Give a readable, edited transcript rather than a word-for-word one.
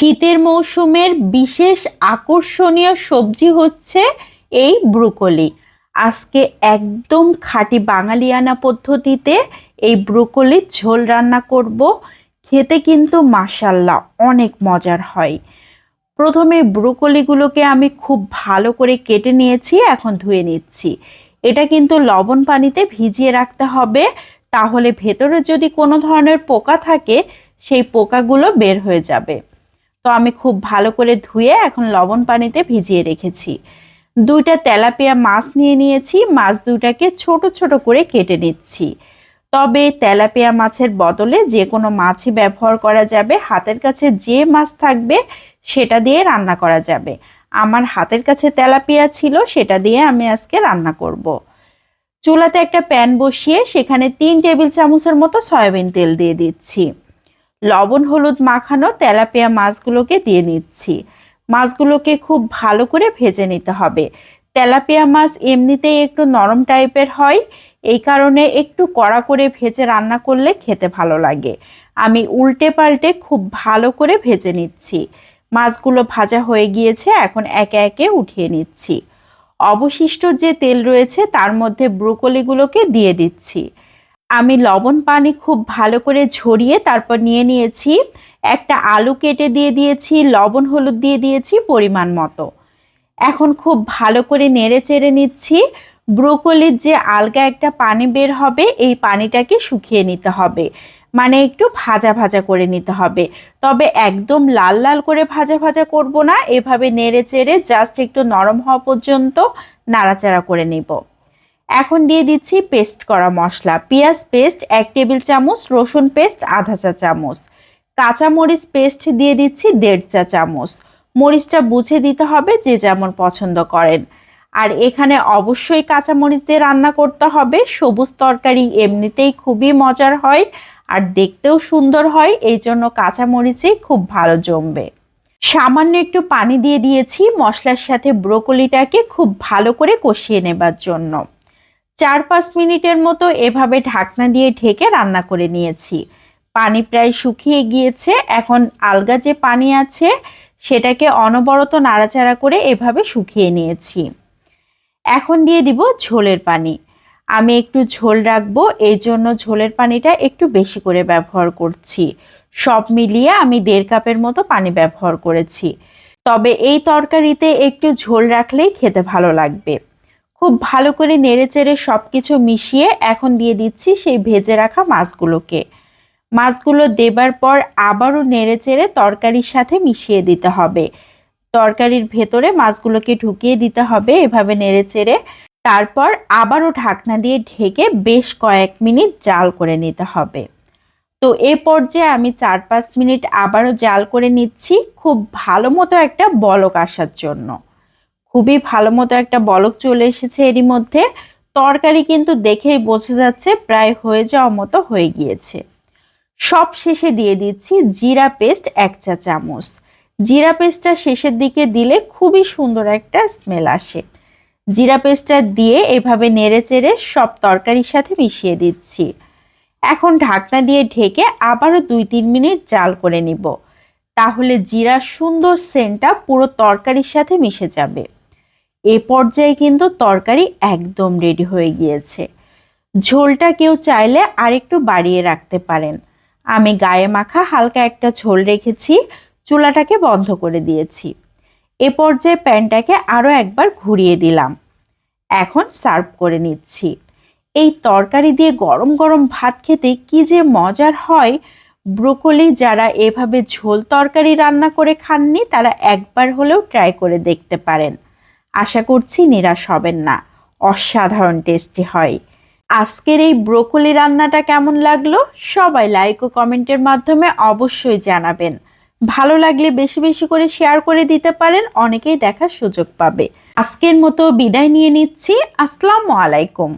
শীতের মৌসুমের বিশেষ আকর্ষণীয় সবজি হচ্ছে এই ব্রোকলি। আজকে একদম খাঁটি বাঙালিয়ানা পদ্ধতিতে এই ব্রোকলির ঝোল রান্না করব। খেতে কিন্তু মাশাআল্লাহ অনেক মজার হয়। প্রথমে ব্রোকলিগুলোকে আমি খুব ভালো করে কেটে নিয়েছি, এখন ধুয়ে নিচ্ছি। এটা কিন্তু লবণ পানিতে ভিজিয়ে রাখতে হবে, তাহলে ভেতরে যদি কোনো ধরনের পোকা থাকে সেই পোকাগুলো বের হয়ে যাবে। তো আমি খুব ভালো করে ধুয়ে এখন লবণ পানিতে ভিজিয়ে রেখেছি। দুইটা তেলাপিয়া মাছ নিয়ে নিয়েছি, মাছ দুটাকে ছোট ছোট করে কেটে নিচ্ছি। তবে তেলাপিয়া মাছের বদলে যে কোনো মাছই ব্যবহার করা যাবে, হাতের কাছে যে মাছ থাকবে সেটা দিয়ে রান্না করা যাবে। আমার হাতের কাছে তেলাপিয়া ছিল, সেটা দিয়ে আমি আজকে রান্না করব। চুলাতে একটা প্যান বসিয়ে সেখানে 3 টেবিল চামচের মতো সয়াবিন তেল দিয়ে দিচ্ছি। লবণ হলুদ মাখানো তেলাপিয়া মাছগুলোকে দিয়ে নিচ্ছি। মাছগুলোকে খুব ভালো করে ভেজে নিতে হবে। তেলাপিয়া মাছ এমনিতেই একটু নরম টাইপের হয়, এই কারণে একটু কড়া করে ভেজে রান্না করলে খেতে ভালো লাগে। আমি উল্টে পাল্টে খুব ভালো করে ভেজে নিচ্ছি। মাছগুলো ভাজা হয়ে গিয়েছে, এখন একে একে উঠিয়ে নিচ্ছি। অবশিষ্ট যে তেল রয়েছে তার মধ্যে ব্রোকলিগুলোকে দিয়ে দিচ্ছি। আমি লবণ পানি খুব ভালো করে ঝরিয়ে তারপর নিয়ে নিয়েছি। একটা আলু কেটে দিয়ে দিয়েছি, লবণ হলুদ দিয়ে দিয়েছি পরিমাণ মতো। এখন খুব ভালো করে নেড়ে চেড়ে নিচ্ছি। ব্রোকলির যে আলগা একটা পানি বের হবে, এই পানিটাকে শুকিয়ে নিতে হবে, মানে একটু ভাজা ভাজা করে নিতে হবে। তবে একদম লাল লাল করে ভাজা ভাজা করব না, এভাবে নেড়ে চেড়ে জাস্ট একটু নরম হওয়া পর্যন্ত নাড়াচাড়া করে নিব। এখন দিয়ে দিচ্ছি পেস্ট করা মশলা। পেঁয়াজ পেস্ট 1 টেবিল চামচ, রসুন পেস্ট আধা চা চামচ, কাঁচামরিচ পেস্ট দিয়ে দিচ্ছি 1.5 চা চামচ। মরিচটা বুঝে দিতে হবে, যে যেমন পছন্দ করেন। আর এখানে অবশ্যই কাঁচামরিচ দিয়ে রান্না করতে হবে। সবুজ তরকারি এমনিতেই খুবই মজার হয় আর দেখতেও সুন্দর হয়, এই জন্য কাঁচামরিচই খুব ভালো জমবে। সামান্য একটু পানি দিয়ে দিয়েছি মশলার সাথে ব্রোকলিটাকে খুব ভালো করে কষিয়ে নেবার জন্য। 4-5 মিনিটের মতো এভাবে ঢাকনা দিয়ে ঢেকে রান্না করে নিয়েছি। পানি প্রায় শুকিয়ে গিয়েছে। এখন আলগা যে পানি আছে সেটাকে অনবরত নাড়াচাড়া করে এভাবে শুকিয়ে নিয়েছি। এখন দিয়ে দিব ঝোলের পানি। আমি একটু ঝোল রাখবো, এই জন্য ঝোলের পানিটা একটু বেশি করে ব্যবহার করছি। সব মিলিয়ে আমি 1.5 কাপের মতো পানি ব্যবহার করেছি। তবে এই তরকারিতে একটু ঝোল রাখলেই খেতে ভালো লাগবে। খুব ভালো করে নেড়েচেড়ে সব কিছু মিশিয়ে এখন দিয়ে দিচ্ছি সেই ভেজে রাখা মাছগুলোকে। মাছগুলো দেবার পর আবারও নেড়েচেড়ে তরকারির সাথে মিশিয়ে দিতে হবে। তরকারির ভেতরে মাছগুলোকে ঢুকিয়ে দিতে হবে এভাবে নেড়েচেড়ে। তারপর আবারও ঢাকনা দিয়ে ঢেকে বেশ কয়েক মিনিট জাল করে নিতে হবে। তো এ পর্যায়ে আমি 4-5 মিনিট আবারও জাল করে নিচ্ছি, খুব ভালো মতো একটা বলক আসার জন্য। খুবই ভালো মতো একটা বলক চলে এসেছে এরই মধ্যে। তরকারি কিন্তু দেখেই বোঝা যাচ্ছে প্রায় হয়ে যাওয়া মতো হয়ে গিয়েছে। সব শেষে দিয়ে দিচ্ছি জিরা পেস্ট 1 চা চামচ। জিরা পেস্টটা শেষের দিকে দিলে খুবই সুন্দর একটা স্মেল আসে। জিরা পেস্টটা দিয়ে এভাবে নেড়েচেড়ে সব তরকারির সাথে মিশিয়ে দিচ্ছি। এখন ঢাকনা দিয়ে ঢেকে আবারও 2-3 মিনিট জাল করে নিব, তাহলে জিরার সুন্দর সেন্টটা পুরো তরকারির সাথে মিশে যাবে। এ পর্যায়ে কিন্তু তরকারি একদম রেডি হয়ে গিয়েছে। ঝোলটা কেউ চাইলে আরেকটু বাড়িয়ে রাখতে পারেন। আমি গায়ে মাখা হালকা একটা ঝোল রেখেছি, চুলাটাকে বন্ধ করে দিয়েছি। এ পর্যায়ে প্যানটাকে আরও একবার ঘুরিয়ে দিলাম। এখন সার্ভ করে নিচ্ছি। এই তরকারি দিয়ে গরম গরম ভাত খেতে কি যে মজার হয়। ব্রোকলি যারা এভাবে ঝোল তরকারি রান্না করে খাননি তারা একবার হলেও ট্রাই করে দেখতে পারেন। আশা করছি নিরাশ হবেন না, অসাধারণ টেস্টি হয়। আজকের এই ব্রোকলি রান্নাটা কেমন লাগলো সবাই লাইক ও কমেন্টের মাধ্যমে অবশ্যই জানাবেন। ভালো লাগলে বেশি বেশি করে শেয়ার করে দিতে পারেন, অনেকেই দেখার সুযোগ পাবে। আজকের মতো বিদায় নিয়ে নিচ্ছি। আসসালামু আলাইকুম।